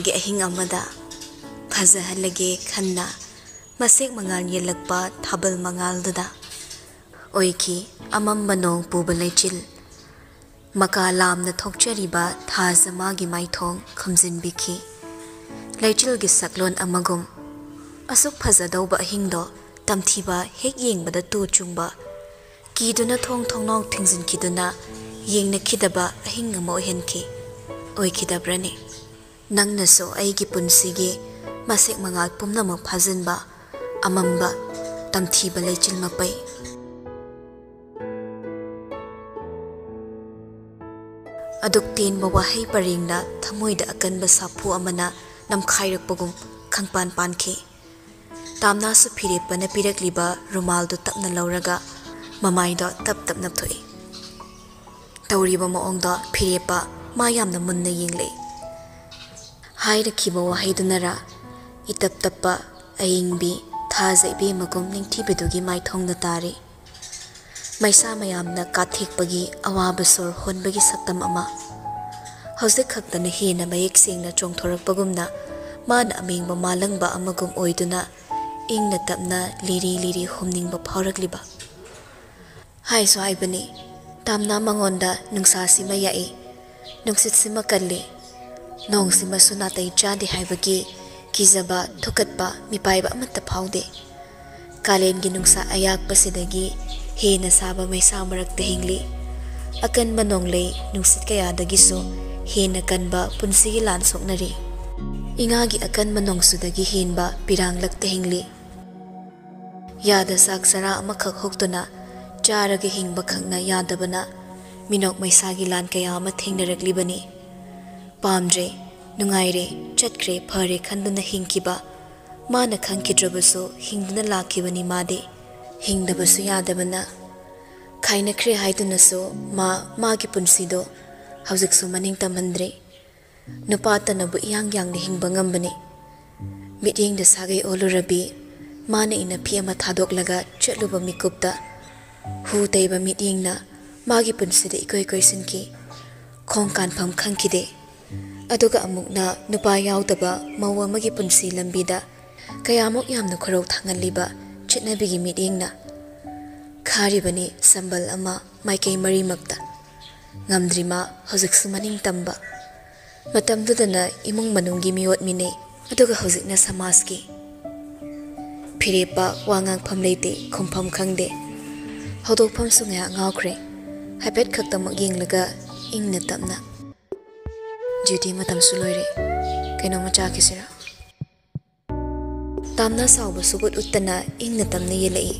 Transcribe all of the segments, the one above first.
ꯊꯥꯒꯤ ꯑꯍꯤꯡ ꯑꯃꯗ ꯐꯖꯍꯜꯂꯒꯦ ꯈꯟꯅ ꯃꯁꯦꯛ ꯃꯉꯥꯜ ꯌꯦꯜꯂꯛꯄ ꯊꯥꯕꯜ ꯃꯉꯥꯜꯗꯨꯗ ꯑꯣꯏꯈꯤ ꯑꯃꯝꯕ ꯅꯣꯡ ꯄꯨꯕ ꯂꯩꯆꯤꯜ ꯃꯀꯥ ꯂꯥꯝꯅ ꯊꯣꯛꯆꯔꯤꯕ ꯊꯥꯖ ꯃꯥꯒꯤ ꯃꯥꯏꯊꯣꯡ ꯈꯨꯝꯖꯤꯟꯕꯤꯈꯤ ꯂꯩꯆꯤꯜꯒꯤ ꯁꯛꯂꯣꯟ ꯑꯃꯒꯨꯝ ꯑꯁꯨꯛ ꯐꯖꯗꯧꯕ ꯑꯍꯤꯡꯗꯣ ꯇꯝꯊꯤꯕ ꯍꯦꯛ ꯌꯦꯡꯕꯗ ꯇꯨ ꯆꯨꯡꯕ ꯀꯤꯗꯨꯅ ꯊꯣꯡ ꯊꯣꯡꯅꯥꯎ ꯊꯤꯡꯖꯤꯟꯈꯤꯗꯨꯅ ꯌꯦꯡꯅꯈꯤꯗꯕ ꯑꯍꯤꯡ ꯑꯃ ꯑꯣꯏꯍꯟꯈꯤ ꯑꯣꯏꯈꯤꯗꯕ꯭ꯔꯅꯤ ꯅꯪꯅꯁꯨ ꯑꯩꯒꯤ ꯄꯨꯟꯁꯤꯒꯤ ꯃꯁꯦꯛ ꯃꯉꯥꯜ ꯄꯨꯝꯅꯃꯛ ꯐꯥꯖꯤꯟꯕ ꯑꯃꯝꯕ ꯇꯝꯊꯤꯕ ꯂꯩꯆꯤꯜ ꯃꯄꯩ ꯑꯗꯨꯛ ꯇꯦꯟꯕ ꯋꯥꯍꯩ ꯄꯔꯦꯡꯅ ꯊꯃꯣꯏꯗ ꯑꯀꯟꯕ ꯁꯥꯐꯨ ꯑꯃꯅ ꯅꯝꯈꯥꯏꯔꯛꯄꯒꯨꯝ ꯈꯪꯄꯥꯟ ꯄꯥꯟꯈꯤ ꯇꯥꯝꯅꯥꯁꯨ ꯐꯤꯔꯦꯞꯄꯅ ꯄꯤꯔꯛꯂꯤꯕ ꯔꯨꯃꯥꯜꯗꯨ ꯇꯞꯅ ꯂꯧꯔꯒ ꯃꯃꯥꯏꯗꯣ ꯇꯞ ꯇꯞꯅ ꯊꯣꯛꯏ ꯇꯧꯔꯤꯕ ꯃꯑꯣꯡꯗꯣ ꯐꯤꯔꯦꯞꯄ ꯃꯥ ꯌꯥꯝꯅ ꯃꯨꯟꯅ ꯌꯦꯡꯂꯛꯏ ꯍꯥꯏꯔꯛꯈꯤꯕ ꯋꯥꯍꯩꯗꯨꯅꯔꯥ 이탑 tappa ꯑꯏꯪꯕꯤ ꯊꯥꯖ ꯏꯕꯦꯝꯃꯒꯨꯝ ꯅꯤꯡꯊꯤꯕꯗꯨꯒꯤ ꯃꯥꯏꯊꯣꯡꯗ ꯇꯥꯔꯤ ꯃꯩꯁꯥ ꯃꯌꯥꯝꯅ ꯀꯥꯊꯦꯛꯄꯒꯤ ꯑꯋꯥꯕ ꯁꯣꯔ ꯍꯣꯟꯕꯒꯤ ꯁꯛꯇꯝ ꯑꯃ ꯍꯧꯖꯤꯛ ꯈꯛꯇꯅ ꯍꯦꯟꯅ ꯃꯌꯦꯛ ꯁꯦꯡꯅ ꯆꯣꯡꯊꯣꯔꯛꯄꯒꯨꯝꯅ ꯃꯥꯅ ꯑꯃꯦꯡꯕ ꯃꯥꯂꯪꯕ ꯑꯃꯒꯨꯝ ꯑꯣꯏꯗꯨꯅ ꯏꯪꯅ ꯇꯞꯅ ꯂꯤꯔꯤ ꯂꯤꯔꯤ ꯍꯨꯝꯅꯤꯡꯕ ꯐꯥꯎꯔꯛꯂꯤꯕ ꯍꯥꯏꯁꯨ ꯍꯥꯏꯕꯅꯤ ꯇꯥꯝꯅꯥ ꯃꯉꯣꯟꯗ ꯅꯨꯡꯁꯥꯁꯤꯃ ꯌꯥꯛꯏ ꯅꯨꯡꯁꯤꯠꯁꯤꯃ ꯀꯜꯂꯤ ꯅꯣꯡꯁꯤꯃꯁꯨ ꯅꯥꯇꯩ ꯆꯥꯗꯦ ꯍꯥꯏꯕꯒꯤ ꯀꯤꯖꯕ ꯊꯨꯀꯠꯄ ꯃꯤꯄꯥꯏꯕ ꯑꯃꯠꯇ ꯐꯥꯎꯗꯦ ꯀꯥꯂꯦꯟꯒꯤ ꯅꯨꯡꯁꯥ ꯑꯌꯥꯛꯄꯁꯤꯗꯒꯤ ꯍꯦꯟꯅ ꯁꯥꯕ ꯃꯩꯁꯥ ꯃꯔꯛꯇ ꯍꯤꯡꯂꯤ ꯑꯀꯟꯕ ꯅꯣꯡꯂꯩ ꯅꯨꯡꯁꯤꯠ ꯀꯌꯥꯗꯒꯤꯁꯨ ꯍꯦꯟꯅ ꯀꯟꯕ ꯄꯨꯟꯁꯤꯒꯤ ꯂꯥꯟ ꯁꯣꯛꯅꯔꯤ ꯏꯉꯥꯒꯤ ꯑꯀꯟꯕ ꯅꯣꯡꯁꯨꯗꯒꯤ ꯍꯦꯟꯕ ꯄꯤꯔꯥꯡꯂꯛꯇ ꯍꯤꯡꯂꯤ ꯌꯥꯗ ꯆꯥꯛ ꯆꯔꯥ ꯑꯃꯈꯛ ꯍꯨꯛꯇꯨꯅ ꯆꯥꯔꯒ ꯍꯤꯡꯕ ꯈꯛꯅ ꯌꯥꯗꯕꯅ ꯃꯤꯅꯣꯛ ꯃꯩꯁꯥꯒꯤ ꯂꯥꯟ ꯀꯌꯥ ꯑꯃ ꯊꯦꯡꯅꯔꯛꯂꯤꯕꯅꯤ ꯄꯥꯝꯗ꯭ꯔꯦ ꯅꯨꯡꯉꯥꯏꯔꯦ ꯆꯠꯈ꯭ꯔꯦ ꯐꯔꯦ ꯈꯟꯗꯨꯅ ꯍꯤꯡꯈꯤꯕ ꯃꯥꯅ ꯈꯪꯈꯤꯗ꯭ꯔꯕꯁꯨ ꯍꯤꯡꯗꯨꯅ ꯂꯥꯛꯈꯤꯕꯅꯤ ꯃꯥꯗꯤ ꯍꯤꯡꯗꯕꯁꯨ ꯌꯥꯗꯕꯅ ꯈꯥꯏꯅꯈ꯭ꯔꯦ ꯍꯥꯏꯗꯨꯅꯁꯨ ꯃꯥꯒꯤ ꯄꯨꯟꯁꯤꯗꯣ ꯍꯧꯖꯤꯛꯁꯨ ꯃꯅꯤꯡ ꯇꯝꯍꯟꯗ꯭ꯔꯦ ꯅꯨꯄꯥꯇꯅꯕꯨ ꯏꯌꯥꯡ ꯌꯥꯡꯅ ꯍꯤꯡꯕ ꯉꯝꯕꯅꯤ ꯃꯤꯠꯌꯦꯡꯗ ꯁꯥꯒꯩ ꯑꯣꯜꯂꯨꯔꯕꯤ ꯃꯥꯅ ꯏꯅꯐꯤ ꯑꯃ ꯊꯥꯗꯣꯛꯂꯒ ꯆꯠꯂꯨꯕ ꯃꯤꯀꯨꯞꯇ ꯍꯨ ꯇꯩꯕ ꯃꯤꯠꯌꯦꯡꯅ ꯃꯥꯒꯤ ꯄꯨꯟꯁꯤꯗ ꯏꯀꯣꯏ ꯀꯣꯏꯁꯤꯟꯈꯤ ꯈꯣꯡ ꯀꯥꯟꯐꯝ ꯈꯪꯈꯤꯗꯦ ꯑꯗꯨꯒ ꯑꯃꯨꯛꯅ ꯅꯨꯄꯥ ꯌꯥꯎꯗꯕ ꯃꯧ ꯑꯃꯒꯤ ꯄꯨꯟꯁꯤ ꯂꯝꯕꯤꯗ ꯀꯌꯥꯃꯨꯛ ꯌꯥꯝꯅ ꯈꯨꯔꯧ ꯊꯥꯡꯍꯜꯂꯤꯕ ꯆꯠꯅꯕꯤꯒꯤ ꯃꯤꯠꯌꯦꯡꯅ ꯈꯥꯔꯤꯕꯅꯤ ꯁꯝꯕꯜ ꯑꯃ ꯃꯥꯏꯀꯩ ꯃꯔꯤꯃꯛꯇ ꯉꯝꯗ꯭ꯔꯤ ꯃꯥ ꯍꯧꯖꯤꯛꯁꯨ ꯃꯅꯤꯡ ꯇꯝꯕ ꯃꯇꯝꯗꯨꯗꯅ ꯏꯃꯨꯡ ꯃꯅꯨꯡꯒꯤ ꯃꯤꯑꯣꯠ ꯃꯤꯅꯩ ꯑꯗꯨꯒ ꯍꯧꯖꯤꯛꯅ ꯁꯃꯥꯖꯀꯤ ꯐꯤꯔꯦꯞꯄ ꯋꯥ ꯉꯥꯡꯐꯝ ꯂꯩꯇꯦ ꯈꯨꯝꯐꯝ ꯈꯪꯗꯦ ꯍꯧꯗꯣꯛꯐꯝꯁꯨ ꯉꯥꯏꯍꯥꯛ ꯉꯥꯎꯈ꯭ꯔꯦ ꯍꯥꯏꯐꯦꯠ ꯈꯛꯇꯃꯛ ꯌꯦꯡꯂꯒ ꯏꯪꯅ ꯇꯞꯅ ꯗ꯭ꯌꯨꯇꯤ ꯃꯇꯝꯁꯨ ꯂꯣꯏꯔꯦ ꯀꯩꯅꯣꯝꯃ ꯆꯥꯈꯤꯁꯤꯔꯥ ꯇꯥꯝꯅ ꯁꯥꯎꯕ ꯁꯨꯒꯨꯠ ꯎꯠꯇꯅ ꯏꯪꯅ ꯇꯞꯅ ꯌꯦꯜꯂꯛꯏ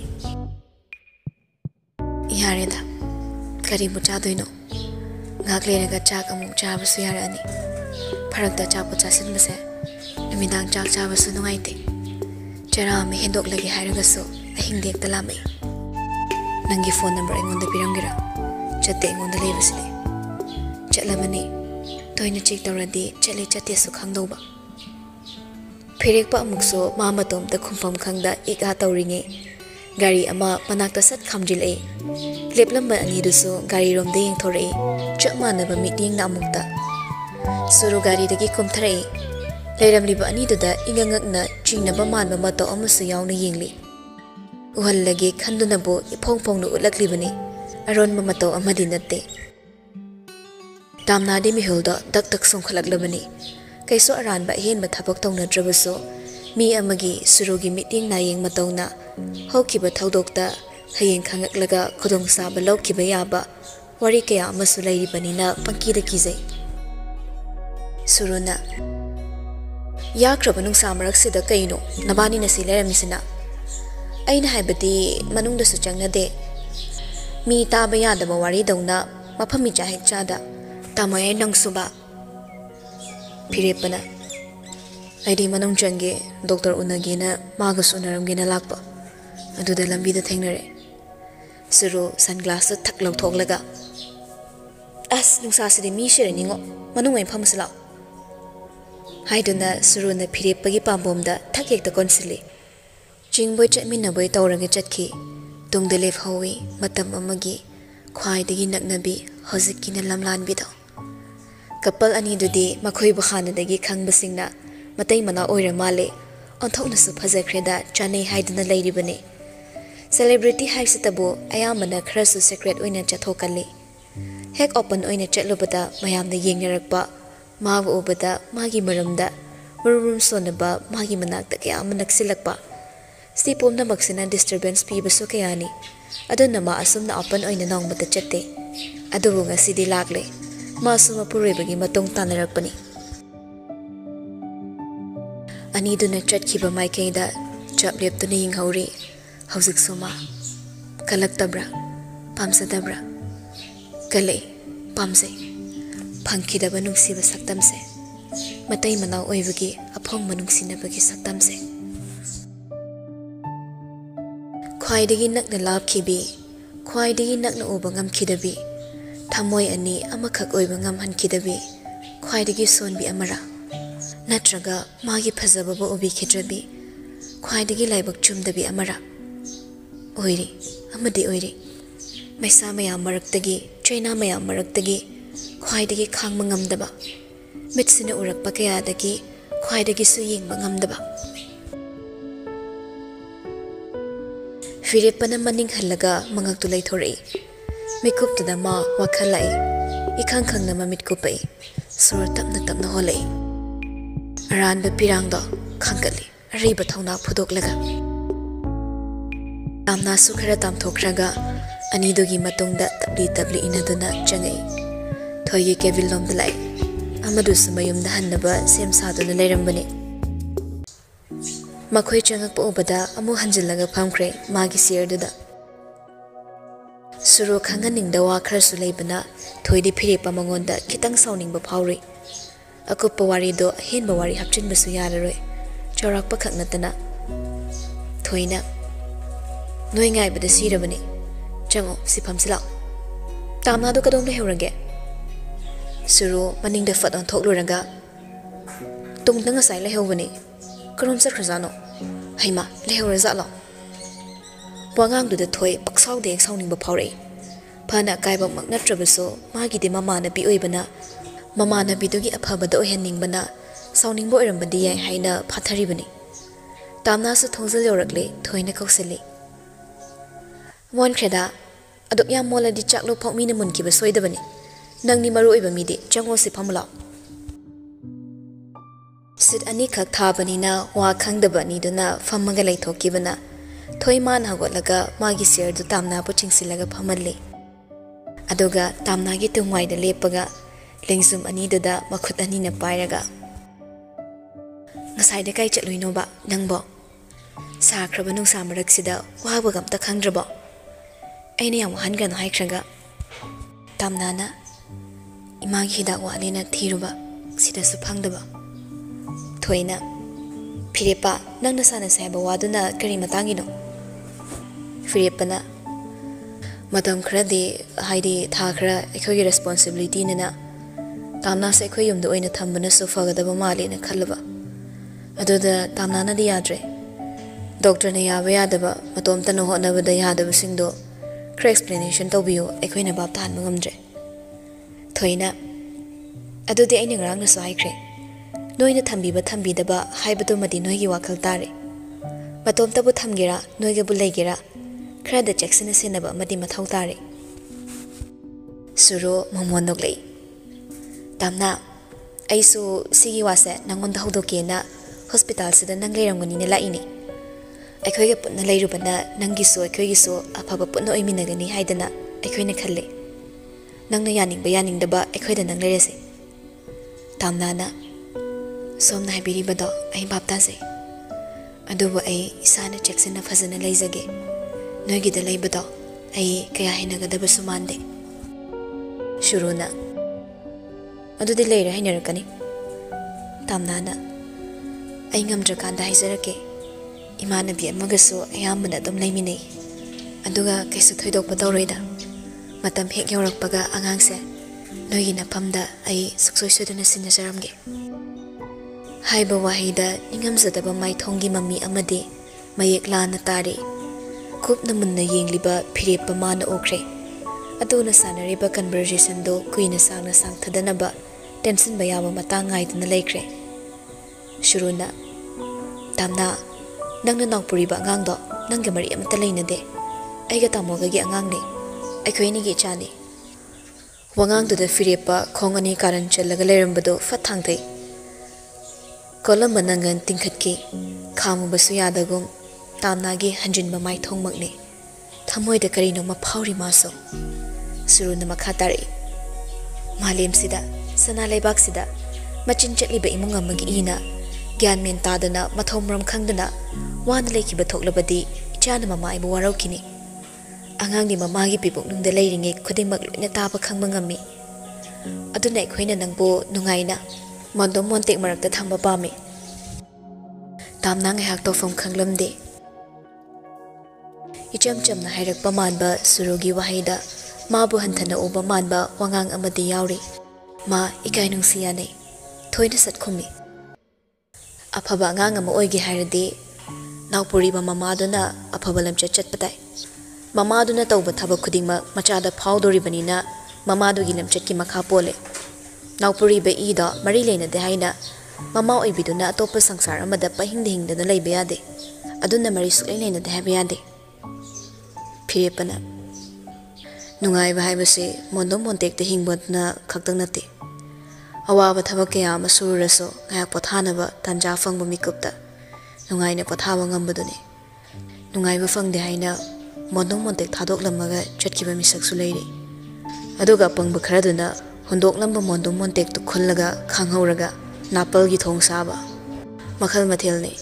ꯌꯥꯔꯦꯗ ꯀꯔꯤꯕꯨ ꯆꯥꯗꯣꯏꯅꯣ ꯉꯥꯏꯍꯥꯛ ꯂꯩꯔꯒ ꯆꯥꯛ ꯑꯃꯨꯛ ꯆꯥꯕꯁꯨ ꯌꯥꯔꯛꯑꯅꯤ ꯐꯔꯛꯇ ꯑꯆꯥꯄꯣꯠ ꯆꯥꯁꯤꯟꯕꯁꯦ ꯅꯨꯃꯤꯗꯥꯡ ꯆꯥꯛ ꯆꯥꯕꯁꯨ ꯅꯨꯡꯉꯥꯏꯇꯦ ꯆꯔꯥ ꯑꯃ ꯍꯦꯟꯗꯣꯛꯂꯒꯦ ꯍꯥꯏꯔꯒꯁꯨ ꯑꯍꯤꯡꯗ ꯍꯦꯛꯇ ꯂꯥꯝꯃꯛꯏ ꯅꯪꯒꯤ ꯐꯣꯟ ꯅꯝꯕꯔ ꯑꯩꯉꯣꯟꯗ ꯄꯤꯔꯝꯒꯦꯔꯥ ꯆꯠꯇꯦ ꯑꯩꯉꯣꯟꯗ ꯂꯩꯕꯁꯤꯗꯤ ꯆꯠꯂꯕꯅꯤ ꯇꯣꯏꯅ ꯆꯦꯛ ꯇꯧꯔꯗꯤ ꯆꯠꯂꯦ ꯆꯠꯇꯦꯁꯨ ꯈꯪꯗꯧꯕ ꯐꯤꯔꯦꯛꯄ ꯑꯃꯨꯛꯁꯨ ꯃꯥ ꯃꯇꯣꯝꯇ ꯈꯨꯝꯐꯝ ꯈꯪꯗ ꯏꯛ ꯑꯥ ꯇꯧꯔꯤꯉꯩ ꯒꯥꯔꯤ ꯑꯃ ꯃꯅꯥꯛꯇ ꯁꯠ ꯈꯥꯝꯖꯤꯜꯂꯛꯏ ꯂꯦꯞꯂꯝꯕ ꯑꯅꯤꯗꯨꯁꯨ ꯒꯥꯔꯤꯔꯣꯝꯗ ꯌꯦꯡꯊꯣꯔꯛꯏ ꯆꯞ ꯃꯥꯟꯅꯕ ꯃꯤꯠꯌꯦꯡꯅ ꯑꯃꯨꯛꯇ ꯁꯨꯔꯨ ꯒꯥꯔꯤꯗꯒꯤ ꯀꯨꯝꯊꯔꯛꯏ ꯂꯩꯔꯝꯂꯤꯕ ꯑꯅꯤꯗꯨꯗ ꯏꯉꯛꯉꯛꯅ ꯆꯤꯡꯅꯕ ꯃꯥꯟꯕ ꯃꯇꯧ ꯑꯃꯁꯨ ꯌꯥꯎꯅ ꯌꯦꯡꯂꯤ ꯎꯍꯜꯂꯒꯦ ꯈꯟꯗꯨꯅꯕꯨ ꯏꯐꯣꯡ ꯐꯣꯡꯅ ꯎꯠꯂꯛꯂꯤꯕꯅꯤ ꯑꯔꯣꯟꯕ ꯃꯇꯧ ꯑꯃꯗꯤ ꯅꯠꯇꯦ ꯇꯥꯝꯅꯥꯗꯤ ꯃꯤꯍꯨꯜꯗꯣ ꯗꯛ ꯗꯛ ꯁꯣꯡꯈꯠꯂꯛꯂꯕꯅꯤ ꯀꯩꯁꯨ ꯑꯔꯥꯟꯕ ꯑꯍꯦꯟꯕ ꯊꯕꯛ ꯇꯧꯅꯗ꯭ꯔꯕꯁꯨ ꯃꯤ ꯑꯃꯒꯤ ꯁꯨꯔꯨꯒꯤ ꯃꯤꯠꯌꯦꯡ ꯅꯥꯌꯦꯡ ꯃꯇꯧꯅ ꯍꯧꯈꯤꯕ ꯊꯧꯗꯣꯛꯇ ꯍꯌꯦꯡ ꯈꯪꯉꯛꯂꯒ ꯈꯨꯗꯣꯡꯆꯥꯕ ꯂꯧꯈꯤꯕ ꯌꯥꯕ ꯋꯥꯔꯤ ꯀꯌꯥ ꯑꯃꯁꯨ ꯂꯩꯔꯤꯕꯅꯤꯅ ꯄꯪꯀꯤꯗ ꯀꯤꯖꯩ ꯁꯨꯔꯨꯅ ꯌꯥꯈ꯭ꯔꯕ ꯅꯨꯡꯁꯥ ꯃꯔꯛꯁꯤꯗ ꯀꯩꯅꯣ ꯅꯕꯥꯅꯤꯅ ꯁꯤ ꯂꯩꯔꯝꯃꯤꯁꯤꯅ ꯑꯩꯅ ꯍꯥꯏꯕꯗꯤ ꯃꯅꯨꯡꯗꯁꯨ ꯆꯪꯅꯗꯦ ꯃꯤ ꯇꯥꯕ ꯌꯥꯗꯕ ꯋꯥꯔꯤꯗꯧꯅ ꯃꯐꯝ ꯃꯤꯆꯥ ꯍꯦꯛ ꯆꯥꯗ ꯇꯥꯃꯣꯌꯥꯏ ꯅꯪꯁꯨꯕ ꯐꯤꯔꯦꯞꯄꯅ ꯑꯩꯗꯤ ꯃꯅꯨꯡ ꯆꯪꯒꯦ ꯗꯣꯛꯇꯔ ꯎꯅꯒꯦꯅ ꯃꯥꯒꯁꯨ ꯎꯅꯔꯝꯒꯦꯅ ꯂꯥꯛꯄ ꯑꯗꯨꯗ ꯂꯝꯕꯤꯗ ꯊꯦꯡꯅꯔꯦ ꯁꯨꯔꯨ ꯁꯟꯒ꯭ꯂꯥꯁꯇ ꯊꯛ ꯂꯧꯊꯣꯛꯂꯒ ꯑꯁ ꯅꯨꯡꯁꯥꯁꯤꯗꯤ ꯃꯤ ꯁꯤꯔꯅꯤꯉꯣ ꯃꯅꯨꯡ ꯑꯣꯏꯅ ꯐꯝꯃꯁꯤ ꯂꯥꯛꯑꯣ ꯍꯥꯏꯗꯨꯅ ꯁꯨꯔꯨꯅ ꯐꯤꯔꯦꯞꯄꯒꯤ ꯄꯥꯝꯕꯣꯝꯗ ꯊꯛ ꯍꯦꯛꯇ ꯀꯣꯟꯁꯤꯜꯂꯤ ꯆꯤꯡꯕꯣꯏ ꯆꯠꯃꯤꯟꯅꯕꯣꯏ ꯇꯧꯔꯒ ꯆꯠꯈꯤ ꯇꯨꯡꯗ ꯂꯦꯞꯍꯧꯏ ꯃꯇꯝ ꯑꯃꯒꯤ ꯈ꯭ꯋꯥꯏꯗꯒꯤ ꯅꯛꯅꯕꯤ ꯍꯧꯖꯤꯛꯀꯤꯅ ꯂꯝꯂꯥꯟꯕꯤꯗꯣ Couple anidudi makhoi bu khanadagi khangbasingna matai mana oira male onthoknasu phajakreda chanei haiduna leiribani. Celebrity haisitabu ayamana kharasu secret oina chathokali. Hek open oina chatlubada mayamna yengnarakpa mabu ubada magi maramda murum sonaba magi manakta kayama naksilakpa. Stipomna maksina disturbance pibasu kayani. Aduna ma asumna open oina nongmata chatte. Adubu ngasidi lagle. Masuma puribagi matong tanarakpani. Aniduna chatkiba maikaida chapleptuna yinghauri. Hauzik suma kalaktabra pamsadabra kale pamse phangkidaba nungsiba saktamse matai manau oibagi aphong manungsinabagi saktamse khwaidagi nakna labkhibi khwaidagi nakna uba ngamkhidabi thamoi ani amakhak oiba ngamhankidabi khwaidagi sonbi amara natraga magi phajababa obi khidrabi khwaidagi laibak chumdabi amara oiri amadi oiri maisa maya maraktagi china maya maraktagi khwaidagi khangma ngamdaba mitsina urakpa kayadagi khwaidagi su yengba ngamdaba firepana maning halaga mangaktu laithori mikuptada ma wakhalai ikhang khangna mamit kupai sur tapna tapna holai aranba pirangdo khangkali ariba thongna phudoklaga Tamna sukhara tamthokraga anidogi matungda tabli inaduna changai thoyi kevil lomda lai amadu sumayumda hannaba sem saduna leirambani makhoi changakpa obada amu hanjillaga phamkhre magi sierduda suru khanganingda wa kharasu leibana thoidi phirepa mangonda kitang sauningba phawri akuppa warido henba wari hapchinbasu yararoi chorakpa khaknatana thoina Noi ngai bada sirabani chango sipam sila tamna do kadong le heurage suru maning da fat on thokluraga tungdanga sai le heubani karom sar khrazano haima le heuraza lo wangang du da thoi paksau de sauning ba phawre phana kaiba makna trabaso magi de mama na bi oibana mama na bi dogi aphaba da ohenning bana sauning bo irambadi yai haina phathari bani tamna su thongjal yorakle thoina kausali Mon kreda aduk yam mola di chaklo phok mi na mun ki ba soidabani nangni maru oiba mi di chango si phamula sit ani khak thabani na wa khangdabani duna phamaga laithoki bana thoiman hagolaga magi share du tamna po chingsilaga phamalli adoga tamna gi tungwai da lepaga lengsum ani dada makhut ani na pairaga ngasai de kai chatluino ba nangbo sakraba nung samarak sida wa bagam ta khangdrabo Aini yang hangan haikraga tamnana imagi hidak walina thiruba sida suphangdaba thoina phirepa nangna sana saiba waduna kari matangino phirepana matam khradi haidi thakhra ekhogi responsibility nena tamna se khoi yumda oina thambana su fagadaba mali na khallaba adoda tamnana di yadre doctor na yaba yadaba matom tana hotnaba da yadaba singdo explanation to biyo ekoina bab tan mangamdre thoina adudi aina ngarang na saikre noina thambiba thambidaba haibado madi noigi wakal tare matom tabu thamgira noiga bu legira khada jackson senaba madi mathau tare suro momondok lei tamna aisu sigi wase nangon daudoke na hospital sida nang leiramgani ne laini Aikoiga putna leirubana nangiso aikoigiso afaba putna oiminagani haidana aikoina khalle nangna yaningdaba aikoida nang leirese tamnana somna habiribado ai baptase adubu ai isana checksena fazana leizage noigida leibado ai kaya hinagadaba sumande shuruna adudi leira hinarakani tamnana ai ngamdrakanda haizarake Imanabi amagasu ayamana dum laimini aduga kaisu thoidokpa tawroida matam hek yaurakpaga angangse noigi na pamda ai suksoi suduna sinajaramge haiba wahida ningamzadaba maithongi mami amadi mayek lana tari kupna munna yengliba phirepa mana okre aduna sanariba conversation do kuina sangna sangthadanaba ꯇꯦꯟꯁꯤꯟꯕ ꯌꯥꯕ ꯃꯇꯥꯡ ꯉꯥꯏꯗꯨꯅ ꯂꯩꯈ꯭ꯔꯦ꯫ ꯁꯨꯔꯨꯅ ꯇꯥꯝꯅꯥ ꯅꯪꯅ ꯅꯥꯎꯄꯨꯔꯤꯕ ꯑꯉꯥꯡꯗꯣ ꯅꯪꯒ ꯃꯔꯤ ꯑꯃꯠꯇ ꯂꯩꯅꯗꯦ, ꯑꯩꯒ ꯇꯥꯃꯣꯒꯒꯤ ꯑꯉꯥꯡꯅꯤ, ꯑꯩꯈꯣꯏ ꯑꯅꯤꯒꯤ ꯏꯆꯥꯅꯤ꯫ ꯋꯥꯉꯥꯡꯗꯨꯗ ꯐꯤꯔꯦꯞꯄ ꯈꯣꯡ ꯑꯅꯤ ꯀꯥꯔꯟ ꯆꯜꯂꯒ ꯂꯩꯔꯝꯕꯗꯨ ꯐꯠ ꯊꯥꯡꯊꯩ꯫ ꯀꯣꯜꯂꯝꯕ ꯅꯪꯒꯟ ꯇꯤꯡꯈꯠꯈꯤ, ꯈꯥꯝꯃꯨꯕꯁꯨ ꯌꯥꯗꯒꯨꯝ ꯇꯥꯝꯅꯥꯒꯤ ꯍꯟꯖꯤꯟꯕ ꯃꯥꯏꯊꯣꯡꯃꯛꯅꯤ꯫ ꯊꯃꯣꯏꯗ ꯀꯔꯤꯅꯣꯃ ꯐꯥꯎꯔꯤ ꯃꯥꯁꯨ꯫ ꯁꯨꯔꯨꯅ ꯃꯈꯥ ꯇꯥꯔꯛꯏ, ꯃꯥꯂꯦꯝꯁꯤꯗ ꯁꯅꯥ ꯂꯩꯕꯥꯛꯁꯤꯗ ꯃꯆꯤꯟ ꯆꯠꯂꯤꯕ ꯏꯃꯨꯡ ꯑꯃꯒꯤ ꯏꯅ ꯒ꯭ꯌꯥꯟ ꯃꯦꯟ ꯇꯥꯗꯅ ꯃꯊꯧ ꯃꯔꯝ ꯈꯪꯗꯅ ꯋꯥꯅ ꯂꯩꯈꯤꯕ ꯊꯣꯛꯂꯕꯗꯤ ꯏꯆꯥꯅ ꯃꯃꯥ ꯑꯩꯕꯨ ꯋꯥꯔꯧꯈꯤꯅꯤ꯫ ꯑꯉꯥꯡꯗꯤ ꯃꯃꯥꯒꯤ ꯄꯤꯄꯨꯛꯅꯨꯡꯗ ꯂꯩꯔꯤꯉꯩ ꯈꯨꯗꯤꯡꯃꯛ ꯂꯣꯏꯅ ꯇꯥꯕ ꯈꯪꯕ ꯉꯝꯃꯤ꯫ ꯑꯗꯨꯅ ꯑꯩꯈꯣꯏꯅ ꯅꯪꯕꯨ ꯅꯨꯡꯉꯥꯏꯅ ꯃꯣꯟꯗꯣꯝ ꯃꯣꯟꯇꯦꯛ ꯃꯔꯛꯇ ꯊꯝꯕ ꯄꯥꯝꯃꯤ꯫ ꯇꯥꯝꯅꯥ ꯉꯥꯏꯍꯥꯛ ꯇꯧꯐꯝ ꯈꯪꯂꯝꯗꯦ꯫ ꯏꯆꯝ ꯆꯝꯅ ꯍꯥꯏꯔꯛꯄ ꯃꯥꯟꯕ ꯁꯨꯔꯨꯒꯤ ꯋꯥꯍꯩꯗ ꯃꯥꯕꯨ ꯍꯟꯊꯅ ꯎꯕ ꯃꯥꯟꯕ ꯋꯥꯉꯥꯡ ꯑꯃꯗꯤ ꯌꯥꯎꯔꯤ꯫ ꯃꯥ ꯏꯀꯥꯏ ꯅꯨꯡꯁꯤ ꯌꯥꯅꯩ, ꯊꯣꯏꯅ ꯁꯠꯈꯨꯝꯃꯤ꯫ ꯑꯐꯕ ꯑꯉꯥꯡ ꯑꯃ ꯑꯣꯏꯒꯦ ꯍꯥꯏꯔꯗꯤ ꯅꯥꯎꯄꯨꯔꯤꯕ ꯃꯃꯥꯗꯨꯅ ꯑꯐꯕ ꯂꯝꯆꯠ ꯆꯠꯄ ꯇꯥꯏ꯫ ꯃꯃꯥꯗꯨꯅ ꯇꯧꯕ ꯊꯕꯛ ꯈꯨꯗꯤꯡꯃꯛ ꯃꯆꯥꯗ ꯐꯥꯎꯗꯣꯔꯤꯕꯅꯤꯅ ꯃꯃꯥꯗꯨꯒꯤ ꯂꯝꯆꯠꯀꯤ ꯃꯈꯥ ꯄꯣꯜꯂꯦ꯫ ꯅꯥꯎꯄꯨꯔꯤꯕ ꯏꯗꯣ ꯃꯔꯤ ꯂꯩꯅꯗꯦ ꯍꯥꯏꯅ ꯃꯃꯥ ꯑꯣꯏꯕꯤꯗꯨꯅ ꯑꯇꯣꯞꯄ ꯁꯪꯁꯥꯔ ꯑꯃꯗ ꯄꯪꯍꯤꯡꯗ ꯍꯤꯡꯗꯅ ꯂꯩꯕ ꯌꯥꯗꯦ꯫ ꯑꯗꯨꯅ ꯃꯔꯤ ꯁꯨꯛꯂꯩ ꯂꯩꯅꯗꯦ ꯍꯥꯏꯕ ꯌꯥꯗꯦ꯫ ꯐꯤꯔꯦꯞꯄꯅ ꯅꯨꯡꯉꯥꯏꯕ ꯍꯥꯏꯕꯁꯤ ꯃꯣꯟꯗꯣꯝ ꯃꯣꯟꯇꯦꯛꯇ ꯍꯤꯡꯕꯗꯨꯅ ꯈꯛꯇꯪ ꯅꯠꯇꯦ, ꯑꯋꯥꯕ ꯊꯕꯛ ꯀꯌꯥ ꯑꯃ ꯁꯨꯔꯨꯔꯁꯨ ꯉꯥꯏꯍꯥꯛ ꯄꯣꯊꯥꯅꯕ ꯇꯥꯟꯖꯥ ꯐꯪꯕ ꯃꯤꯀꯨꯞꯇ ꯅꯨꯡꯉꯥꯏꯅ ꯄꯣꯊꯥꯕ ꯉꯝꯕꯗꯨꯅꯤ꯫ ꯅꯨꯡꯉꯥꯏꯕ ꯐꯪꯗꯦ ꯍꯥꯏꯅ ꯃꯣꯟꯗꯣꯝ ꯃꯣꯟꯇꯦꯛ ꯊꯥꯗꯣꯛꯂꯝꯃꯒ ꯆꯠꯈꯤꯕ ꯃꯤꯁꯛꯁꯨ ꯂꯩꯔꯤ꯫ ꯑꯗꯨꯒ ꯑꯄꯪꯕ ꯈꯔꯗꯨꯅ ꯍꯨꯟꯗꯣꯛꯂꯝꯕ ꯃꯣꯟꯗꯣꯝ ꯃꯣꯟꯇꯦꯛꯇꯨ ꯈꯨꯜꯂꯒ ꯈꯥꯡꯍꯧꯔꯒ ꯅꯥꯄꯜꯒꯤ ꯊꯣꯡ ꯁꯥꯕ꯫ ꯃꯈꯜ ꯃꯊꯦꯜꯅꯤ,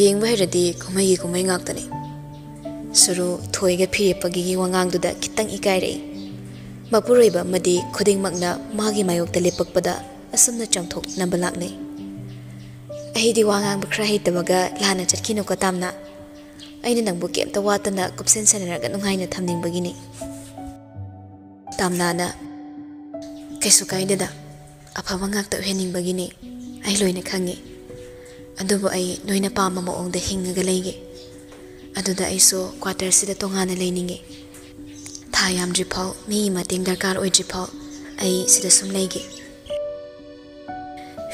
ꯌꯦꯡꯕ ꯍꯩꯔꯗꯤ ꯀꯨꯝꯍꯩꯒꯤ ꯀꯨꯝꯍꯩ ꯉꯥꯛꯇꯅꯤ꯫ ꯁꯨꯔꯨ ꯊꯣꯏꯒ ꯐꯤꯔꯦꯞꯄꯒꯤ ꯋꯥꯉꯥꯡꯗꯨꯗ ꯈꯤꯇꯪ ꯏꯀꯥꯏꯔꯛꯏ꯫ ꯃꯄꯨꯔꯣꯏꯕ ꯑꯃꯗꯤ ꯈꯨꯗꯤꯡꯃꯛꯅ ꯃꯥꯒꯤ ꯃꯥꯌꯣꯛꯇ ꯂꯦꯞꯄꯛꯄꯗ ꯑꯁꯨꯝꯅ ꯆꯥꯝꯊꯣꯛꯅꯕ ꯂꯥꯛꯅꯩ꯫ ꯑꯩꯗꯤ ꯋꯥ ꯉꯥꯡꯕ ꯈꯔ ꯍꯩꯇꯕꯒ ꯂꯥꯟꯅ ꯆꯠꯈꯤꯅꯨꯀꯣ ꯇꯥꯝꯅꯥ, ꯑꯩꯅ ꯅꯪꯕꯨ ꯀꯩꯝꯇ ꯋꯥꯠꯇꯅ ꯀꯨꯞꯁꯦꯟ ꯁꯦꯟꯅꯔꯒ ꯅꯨꯡꯉꯥꯏꯅ ꯊꯝꯅꯤꯡꯕꯒꯤꯅꯤ꯫ ꯇꯥꯝꯅꯥꯅ ꯀꯩꯁꯨ ꯀꯥꯏꯗꯦꯗ, ꯑꯐꯕ ꯉꯥꯛꯇ ꯑꯣꯏꯍꯟꯅꯤꯡꯕꯒꯤꯅꯤ, ꯑꯩ ꯂꯣꯏꯅ ꯈꯪꯉꯤ꯫ ꯑꯗꯨꯕꯨ ꯑꯩ ꯅꯣꯏꯅ ꯄꯥꯝꯕ ꯃꯑꯣꯡꯗ ꯍꯤꯡꯉꯒ ꯂꯩꯒꯦ꯫ ꯑꯗꯨꯗ ꯑꯩꯁꯨ ꯀ꯭ꯋꯥꯇꯔꯁꯤꯗ ꯇꯣꯉꯥꯟꯅ ꯂꯩꯅꯤꯡꯉꯤ꯫ ꯊꯥ ꯌꯥꯝꯗ꯭ꯔꯤꯐꯥꯎ ꯃꯤꯒꯤ ꯃꯇꯦꯡ ꯗꯔꯀꯥꯔ ꯑꯣꯏꯗ꯭ꯔꯤꯐꯥꯎ ꯑꯩ ꯁꯤꯗ ꯁꯨꯝ ꯂꯩꯒꯦ꯫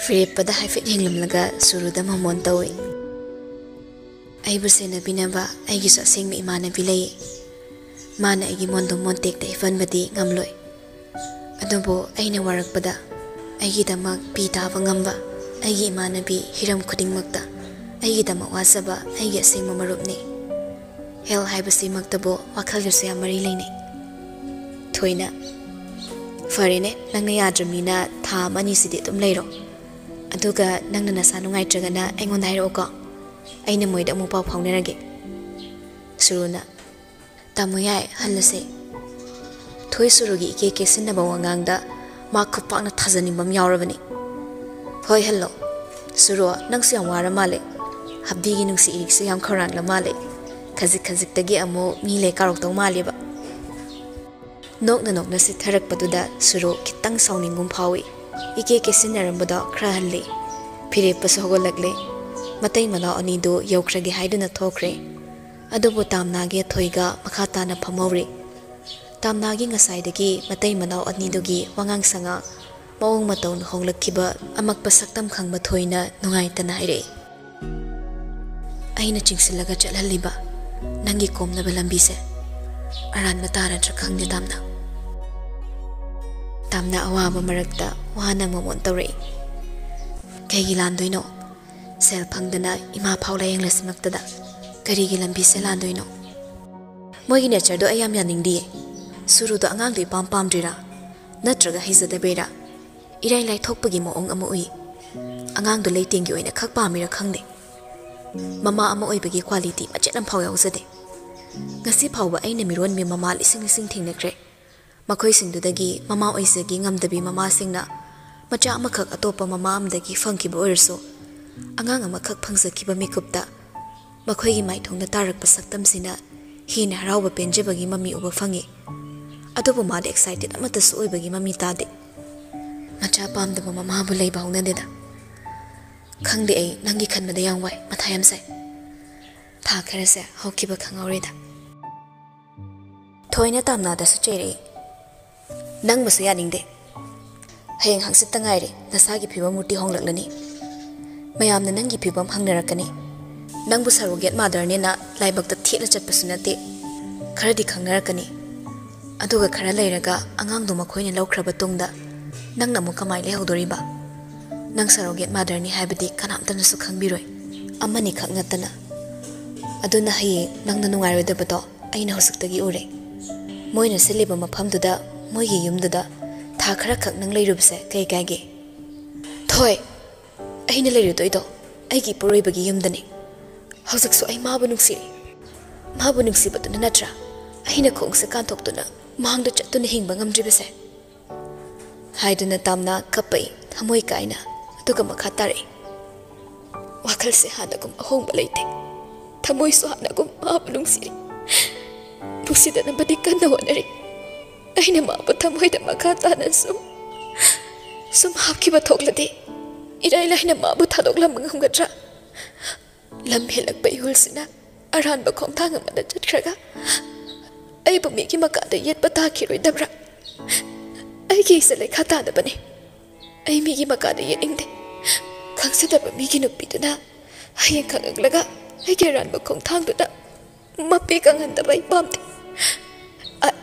ꯐꯤꯔꯦꯞꯄꯗ ꯍꯥꯏꯐꯦꯠ ꯌꯦꯡꯂꯝꯂꯒ ꯁꯨꯔꯨꯗ ꯃꯃꯣꯟ ꯇꯧꯏ꯫ ꯑꯩꯕꯨ ꯁꯦꯟꯅꯕꯤꯅꯕ ꯑꯩꯒꯤꯁꯨ ꯑꯁꯦꯡꯕ ꯏꯃꯥꯟꯅꯕꯤ ꯂꯩꯌꯦ꯫ ꯃꯥꯅ ꯑꯩꯒꯤ ꯃꯣꯟꯗꯣꯝ ꯃꯣꯟꯇꯦꯛꯇ ꯍꯤꯞꯍꯟꯕꯗꯤ ꯉꯝꯂꯣꯏ, ꯑꯗꯨꯕꯨ ꯑꯩꯅ ꯋꯥꯔꯛꯄꯗ ꯑꯩꯒꯤꯗꯃꯛ ꯄꯤ ꯇꯥꯕ ꯉꯝꯕ ꯑꯩꯒꯤ ꯏꯃꯥꯟꯅꯕꯤ ꯍꯤꯔꯝ ꯈꯨꯗꯤꯡꯃꯛꯇ ꯑꯩꯒꯤꯗꯃꯛ ꯋꯥꯖꯕ ꯑꯩꯒꯤ ꯑꯁꯦꯡꯕ ꯃꯔꯨꯞꯅꯤ꯫ ꯍꯦꯜ ꯍꯥꯏꯕꯁꯤꯃꯛꯇꯕꯨ ꯋꯥꯈꯜꯒꯁꯨ ꯌꯥꯝ ꯃꯔꯤ ꯂꯩꯅꯩ꯫ ꯊꯣꯏꯅ ꯐꯔꯦꯅꯦ, ꯅꯪꯅ ꯌꯥꯗ꯭ꯔꯕꯅꯤꯅ ꯊꯥ ꯑꯃ ꯑꯅꯤꯁꯤꯗꯤ ꯑꯗꯨꯝ ꯂꯩꯔꯣ, ꯑꯗꯨꯒ ꯅꯪꯅ ꯅꯁꯥ ꯅꯨꯡꯉꯥꯏꯇ꯭ꯔꯒꯅ ꯑꯩꯉꯣꯟꯗ ꯍꯥꯏꯔꯛꯑꯣꯀꯣ, ꯑꯩꯅ ꯃꯣꯏꯗ ꯑꯃꯨꯛ ꯄꯥꯎ ꯐꯥꯎꯅꯔꯒꯦ꯫ ꯁꯨꯔꯨꯅ ꯇꯥꯃꯣ ꯌꯥꯏ, ꯍꯜꯂꯁꯦ꯫ ꯊꯣꯏ ꯁꯨꯔꯨꯒꯤ ꯏꯀꯦ ꯀꯦꯁꯤꯟꯅꯕ ꯋꯥꯉꯥꯡꯗ ꯃꯥ ꯈꯨꯄꯥꯛꯅ ꯊꯥꯖꯅꯤꯡꯕ ꯑꯃ ꯌꯥꯎꯔꯕꯅꯤ꯫ ꯍꯣꯏ ꯍꯜꯂꯣ꯫ ꯁꯨꯔꯨ ꯅꯪꯁꯨ ꯌꯥꯝ ꯋꯥꯔ ꯃꯥꯜꯂꯦ, ꯍꯥꯞꯗꯤꯒꯤ ꯅꯨꯡꯁꯤ ꯏꯔꯤꯛꯁꯨ ꯌꯥꯝ ꯈꯧꯔꯥꯡꯂ ꯃꯥꯜꯂꯦ, ꯈꯖꯤꯛ ꯈꯖꯤꯛꯇꯒꯤ ꯑꯃꯨꯛ ꯃꯤ ꯂꯩ ꯀꯥꯎꯔꯛꯇꯧ ꯃꯥꯜꯂꯦꯕ꯫ ꯅꯣꯛꯅ ꯅꯣꯛꯅ ꯁꯤꯊꯔꯛꯄꯗꯨꯗ ꯁꯨꯔꯨ ꯈꯤꯇꯪ ꯁꯥꯎꯅꯤꯡꯒꯨꯝ ꯐꯥꯎꯏ꯫ ꯏꯀꯦ ꯀꯦꯁꯤꯟꯅꯔꯝꯕꯗꯣ ꯈꯔ ꯍꯜꯂꯤ꯫ ꯐꯤꯔꯦꯞꯄꯁꯨ ꯍꯧꯒꯠꯂꯛꯂꯦ꯫ ꯃꯇꯩ ꯃꯅꯥꯎ ꯑꯅꯤꯗꯨ ꯌꯧꯈ꯭ꯔꯒꯦ ꯍꯥꯏꯗꯨꯅ ꯊꯣꯛꯈ꯭ꯔꯦ꯫ ꯑꯗꯨꯕꯨ ꯇꯥꯝꯅꯥꯒꯤ ꯊꯣꯏꯒ ꯃꯈꯥ ꯇꯥꯅ ꯐꯝꯍꯧꯔꯤ꯫ ꯇꯥꯝꯅꯥꯒꯤ ꯉꯁꯥꯏꯗꯒꯤ ꯃꯇꯩ ꯃꯅꯥꯎ ꯑꯅꯤꯗꯨꯒꯤ ꯋꯥꯉꯥꯡ ꯁꯉꯥꯡ ꯃꯑꯣꯡ ꯃꯇꯧꯅ ꯍꯣꯡꯂꯛꯈꯤꯕ ꯑꯃꯛꯄ ꯁꯛꯇꯝ ꯈꯪꯕ ꯊꯣꯏꯅ ꯅꯨꯡꯉꯥꯏꯇꯅ ꯍꯥꯏꯔꯛꯏ, ꯑꯩꯅ ꯆꯤꯡꯁꯤꯜꯂꯒ ꯆꯠꯍꯜꯂꯤꯕ ꯅꯪꯒꯤ ꯀꯣꯝꯅꯕ ꯂꯝꯕꯤꯁꯦ ꯑꯔꯥꯟꯕ ꯇꯥꯔꯗ꯭ꯔꯥ ꯈꯪꯗꯦ ꯇꯥꯝꯅꯥ꯫ ꯇꯥꯝꯅꯥ ꯑꯋꯥꯕ ꯃꯔꯛꯇ ꯋꯥꯅ ꯃꯃꯣꯟ ꯇꯧꯔꯛꯏ꯫ ꯀꯩꯒꯤ ꯂꯥꯟꯗꯣꯏꯅꯣ? ꯁꯦꯜ ꯐꯪꯗꯅ ꯏꯃꯥ ꯐꯥꯎ ꯂꯥꯌꯦꯡꯂꯁꯤꯃꯛꯇꯗ ꯀꯔꯤꯒꯤ ꯂꯝꯕꯤꯁꯦ ꯂꯥꯟꯗꯣꯏꯅꯣ? ꯃꯣꯏꯒꯤ ꯅꯦꯆꯔꯗꯣ ꯑꯩ ꯌꯥꯝ ꯌꯥꯅꯤꯡꯗꯤꯌꯦ꯫ ꯁꯨꯔꯨꯗꯣ ꯑꯉꯥꯡꯗꯣ ꯏꯄꯥꯝ ꯄꯥꯝꯗ꯭ꯔꯤꯔꯥ? ꯅꯠꯇ꯭ꯔꯒ ꯍꯩꯖꯗꯕꯩꯔꯥ? ꯏꯔꯥꯏ ꯂꯥꯏꯊꯣꯛꯄꯒꯤ ꯃꯑꯣꯡ ꯑꯃ ꯎꯏ꯫ ꯑꯉꯥꯡꯗꯣ ꯂꯩꯇꯦꯡꯒꯤ ꯑꯣꯏꯅ ꯈꯛ ꯄꯥꯝꯃꯤꯔꯥ ꯈꯪꯗꯦ꯫ ꯃꯃꯥ ꯑꯃ ꯑꯣꯏꯕꯒꯤ ꯀ꯭ꯋꯥꯂꯤꯇꯤ ꯃꯆꯦꯠ ꯑꯃꯐꯥꯎ ꯌꯥꯎꯖꯗꯦ꯫ ꯉꯁꯤ ꯐꯥꯎꯕ ꯑꯩꯅ ꯃꯤꯔꯣꯟꯕꯤ ꯃꯃꯥ ꯂꯤꯁꯤꯡ ꯂꯤꯁꯤꯡ ꯊꯦꯡꯅꯈ꯭ꯔꯦ꯫ ꯃꯈꯣꯏꯁꯤꯡꯗꯨꯗꯒꯤ ꯃꯃꯥ ꯑꯣꯏꯖꯒꯤ ꯉꯝꯗꯕꯤ ꯃꯃꯥꯁꯤꯡꯅ ꯃꯆꯥ ꯑꯃꯈꯛ ꯑꯇꯣꯞꯄ ꯃꯃꯥ ꯑꯃꯗꯒꯤ ꯐꯪꯈꯤꯕ ꯑꯣꯏꯔꯁꯨ ꯑꯉꯥꯡ ꯑꯃꯈꯛ ꯐꯪꯖꯈꯤꯕ ꯃꯤꯀꯨꯞꯇ ꯃꯈꯣꯏꯒꯤ ꯃꯥꯏꯊꯣꯡꯗ ꯇꯥꯔꯛꯄ ꯁꯛꯇꯝꯁꯤꯅ ꯍꯦꯟꯅ ꯍꯔꯥꯎꯕ ꯄꯦꯟꯖꯕꯒꯤ ꯃꯃꯤ ꯎꯕ ꯐꯪꯏ꯫ ꯑꯗꯨꯕꯨ ꯃꯥꯗꯤ ꯑꯦꯛꯁꯥꯏꯇꯦꯠ ꯑꯃꯠꯇꯁꯨ ꯑꯣꯏꯕꯒꯤ ꯃꯃꯤ ꯇꯥꯗꯦ꯫ ꯃꯆꯥ ꯄꯥꯝꯗꯕ ꯃꯃꯥꯕꯨ ꯂꯩꯕ ꯍꯧꯅꯗꯦꯗ꯫ ꯈꯪꯗꯦ, ꯑꯩ ꯅꯪꯒꯤ ꯈꯟꯕꯗ ꯌꯥꯝ ꯋꯥꯏ, ꯃꯊꯥ ꯌꯥꯝ ꯁꯥꯏ꯫ ꯊꯥ ꯈꯔꯁꯦ ꯍꯧꯈꯤꯕ ꯈꯪꯍꯧꯔꯦꯗ꯫ ꯊꯣꯏꯅ ꯇꯥꯝꯅꯥꯗꯁꯨ ꯆꯩꯔꯛꯏ, ꯅꯪꯕꯨꯁꯨ ꯌꯥꯅꯤꯡꯗꯦ꯫ Hayang hangsit tangaire nasagi phibam muti honglakani mayamna nangi phibam hangnarakani nangbu surrogate mother ne na laibakta thina chatpasu nate kharadi khangnarakani aduga khara leiraga angang du makhoine lawkhraba tungda nang namu kamai le hodoriba nang surrogate mother ni haibadi kanamtana su khangbiroi amani khaknatana aduna haye nangna nungairode aina hosuk ure moina seliba mafamduda moigi yumduda tha khara khak nang leirubse kai kaige thoi aina leirudoido aigi poroibagi yumdani hosuksu ai mabu nuksibaduna natra aina khongse kanthokduna mahangda chatuna hingba ngamdribase haiduna tamna kapai thamoi kaina aduga makha tare wakhalse hanagum ahongba leite thamoi su hanagum mabu nuksida badi kanna honari aina mabu thamoi da makha tana sum hapkiba thoklade irai laina mabu thadoklam ngamgadra lam helak bai hulsina aran ba khomthang amada chatkhraga ai bu mi ki makada yet pata khiroi dabra ai ki se lekha ta da bane ai mi ki makada yet ingde khangsa da mi ki nupi da hayang khanglaga ai ki ran ba khomthang da mapi kangan da bai pamte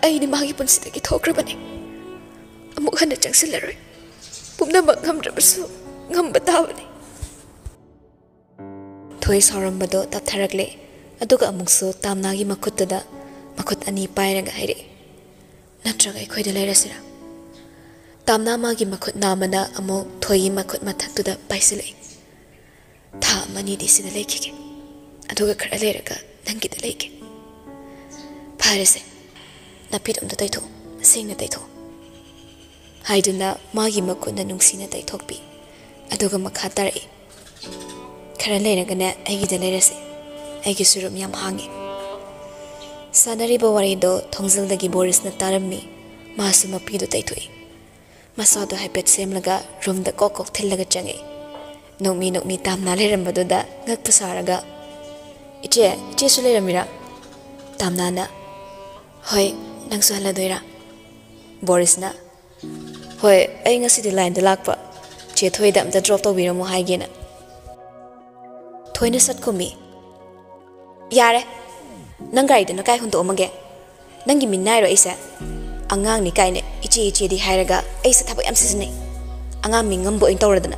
ai ni magi punsi da ki thokra bane amuk hana changsilaroi pumna ba ngamdrabasu ngamba tawani thoi saurambado taptharagle aduga amukso tamnagi makhutada makut ani pairaga haire natraga ekhoida leirasira tamna magi makut namana amo thoi makut mathaktuda paisilai tha mani disida leikike aduga khara leiraga nangi da leike pharese napidum da taitho singna taitho haiduna magi makutna nungsina taithokpi aduga makha tarai khara leiragana aigi da leirase aigi surum yam hangi sanariba warido thongzildagi borisna tarammi masu mapidu taithoi masado haipet semlaga roomda kokok thillaga change nokmi tamna lerambaduda ngakpa saraga iche su leramira tamna na hoi nangsu haladoira borisna hoi ai ngasidi line da lakpa che thoi dam da drop tawbiramu haigena thoina sat komi yare nang gari dana kai hunto amage nangi minnai ro isa angang ni kai ne ichi di hairaga aisa thaba yam sisne angang mingam bo in tawradana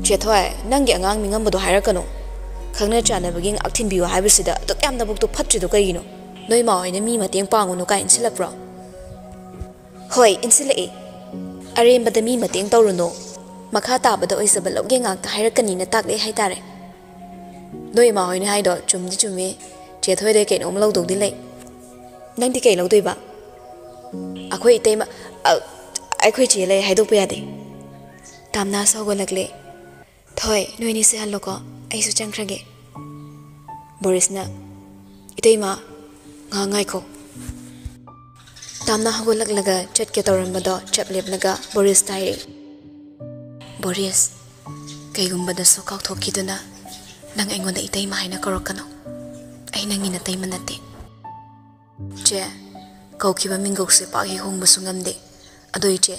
che thoi nangi angang mingam bo do hairakano khangna chana baging akthin biwa haibisida to yam na buk to phatri do kaigino noi ma hoine mi mateng pangu no kai insilak pro hoi insilai arembada mi mateng tawruno makha tabada oisaba logge ngak ta hairakani na takle haitare noi ma hoine haido chummi che thoi de kai nom lo dog dilai nang di kai lo doi ba akhoi itei ma akhoi che lai haidok pa yade tamna sago lagle thoi noi ni se hallo ko ai su changkrage borisna itei ma ngai ko tamna hago laglaga chat ke tawrambado chaplep naga boris tai boris kai gumbada so kak thokiduna nang engonda itei ma haina korokano ai nangi na tai manate che kaukiba mingok se pa hi hong basungam de adoi che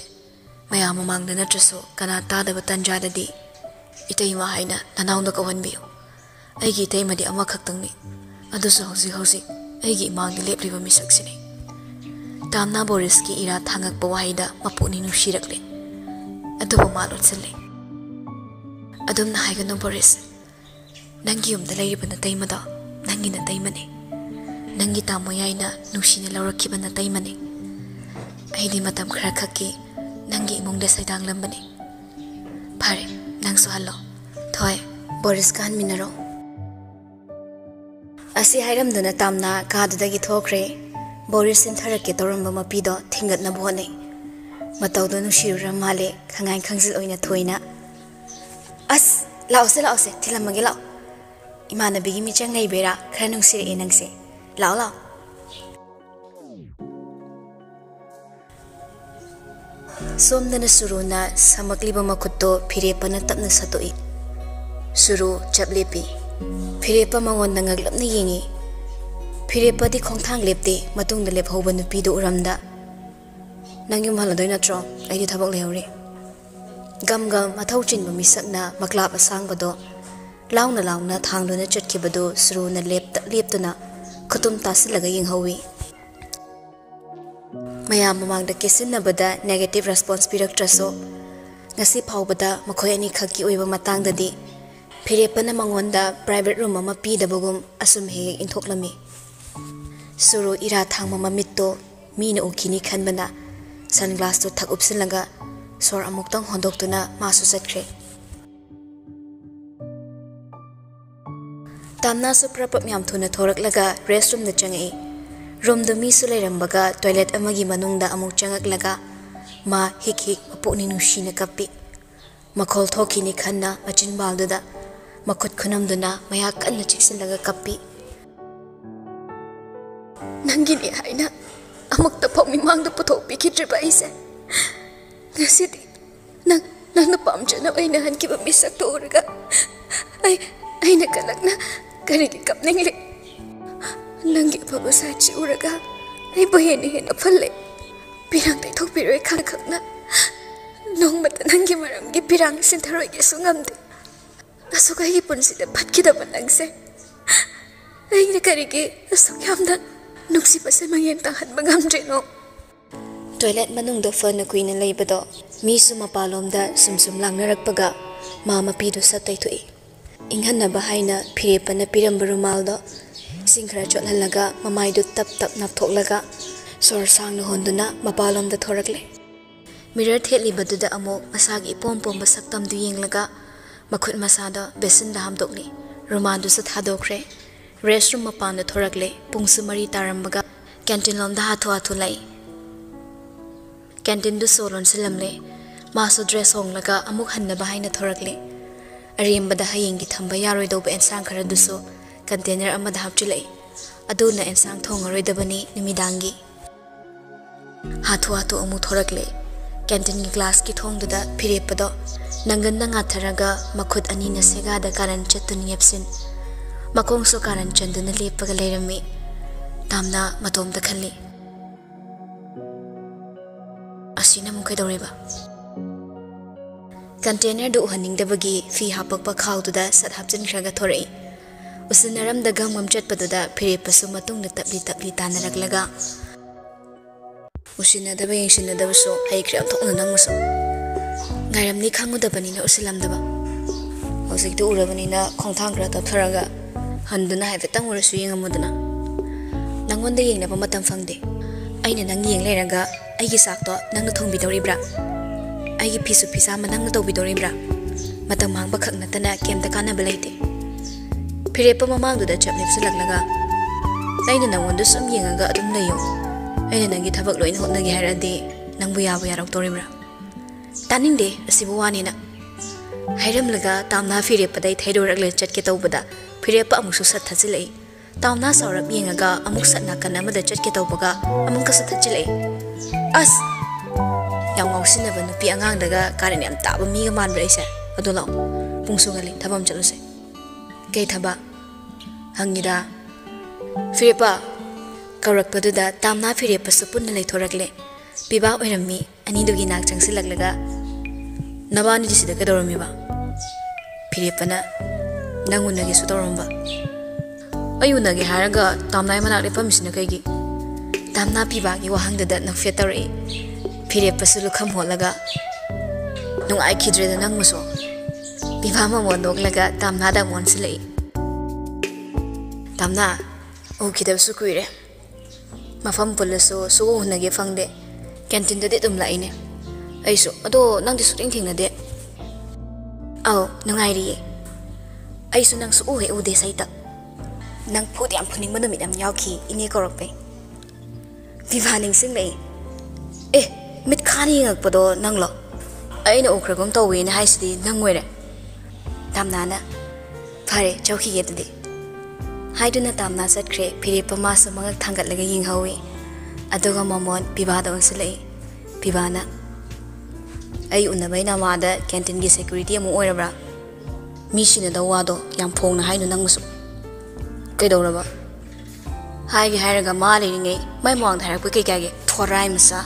maya mamang na traso kana ta da batanja da di itei ma haina nanaw na kawan biyo ai gi itei ma di ama khaktang ni adu so hosi ai gi mang di lep liba misak sini tamna boris ki ira thangak pa waida mapuni nu shirakle adu ba malot sele adum na haiga no boris nangi um da leiba na tai ma da nangi na tai mane nangi tamo yaina nushina laurakkiba na tai mane aidi matam khara khakki nangi imung da saidang lambane phare nang so hallo thoi boris kan minaro asi hairam duna tamna kadudagi thokre boris sin tharake toramba mapido thingat na bone matau do nushira male khangai khangsil oina thoina as laose thilamage lao imana bigi mi chang nei bera khara nungsire enangse lao somdana suruna samakliba makutto phirepana tapna satoi suru chaplepi phirepa mangon nangaglapna yengi phirepa di khongthang lepte matungda lephauba nupi do uramda Nang yum haladoi natro ai di thabak lehori gam mathau chinba misakna maklap asang launa thangluna chatkibado suruna leptuna khutum tasilaga yinghawi mayam mamangda kesinabada negative response piraktraso ngasi phawbada makhoi ani khaki oiba matangdadi phirepana mangonda private room ama pidabagum asum he inthoklami suru ira thangma mamitto mina ukini khanbana sunglass to thak upsilaga sor amuktang hondoktuna masu satkre tamna su prapap myam thuna thoraklaga restroom na changai room do mi su leirambaga toilet amagi manungda amuk changaklaga ma hik mapukni nushina kapi makhol thokini khanna machin balduda makhut khunamduna maya kanna chiksinlaga kapi nangini haina amakta phami mangda puthok pikhitriba ise ngasidi nang pamjana aina hankiba misak toraga aina kalakna karigi kapningle nangi baba sachi uraga ai baheni hena phalle pirang tai thok piroi khakna nongmata nangi maramgi pirang sintharoi ge sungamde asuka hi punsida phatkida banangse aina karigi asukyamda nuksi pase mangen tanghan bangamdre no toilet manung do phone kuina leibado mi suma palomda sumsum langnarakpaga mama pidu satai thui inghanna bahaina phirepana pirambarumal do singkhra chotlaga mamai do tap napthoklaga sor sangna honduna mapalomda thorakle mirror theli baduda amo masagi pom basaktam du yenglaga makhut masada besin da hamdokli romandu sa thadokre restroom mapanda thorakle pungsu mari tarambaga canteen lomda hathu lai canteen du solon silamle maso dress honglaga amuk hanna bahaina thorakle arimbada hayingi thamba yaroi doba ensang khara duso container amada hapchilai aduna ensang thongaroi dabani nimidangi hathu amu thorakle canteen gi glass ki thongduda phirepado nangan nanga tharaga makhut ani na sega da karan chatun yepsin makong so karan chanduna lepaga leirami tamna matom da khalli asina mukai doriba container do haning dabagi fi hapakpa khawduda sat hapjin khraga thorai usinaram da gamgam chatpaduda phirepasu matung da tabli tanaraklaga usina da bayengshina da so hai khram thokna nangmuso ngairam ni khangudabani na usilam daba hosik do urabani na khongthang khra ta tharaga handuna hai vetang urasu yengamudana nangonda yengna ba matam phangde aina nang yeng leiraga aigi sakto nangna thongbi doribra aigi pisu pisa manangna tobi doribra matam mangba khakna tana kemta kana belaite phirepa mamangdu da chapne silaglaga aina nangonda sum yengaga adum layo aina nangi thabak loin hotnagi haradi nangbu yabu yarok doribra taningde asibu wani na hairamlaga tamna phirepa dai thaidorakle chatke tawbada phirepa amusu sat thachilai tamna saurap yengaga amuk satna kana amada chatke tawbaga amuk ka sathachilai as yang ngausinaba nupi angang daga karin yam taba mi ga manbra ise adola pungsungali thabam chaluse kei thaba hangida phirepa karakpaduda tamna phirepa supun lei thorakle piba oirami ani dugi nak changsilaglaga nabani disida ka dorami ba phirepana nangunagi su doramba ayunagi haraga tamnai manak le pamisina kaigi tamna piba gi wahangda nak fetari phirepa su lukham holaga nung ai khidre da nang muso piba ma mondok laga tamna da monsilai tamna o khidab su kuire mafam pulaso su hunage fangde canteen de dum laine aiso ado nang di shooting thing na de aw nungai ri aiso nang su he ude saita nang phut yam phuning manami yam yauki ine korok pe vivaning sing lei mit khani ngak pado nang lo aina okhragom tawi na haisidi nang were tamna na phare chauki ge de haiduna tamna satkre phirepa ma sa mangak thangat laga yinghawi aduga mamon pibada onsilai pibana ai unabaina mada canteen gi security amu oirabra mishina da wado yam phongna hainu nangmusu kaidoraba haigi hairaga ma leiringai mai mawang tharak pe kai kage thorai masa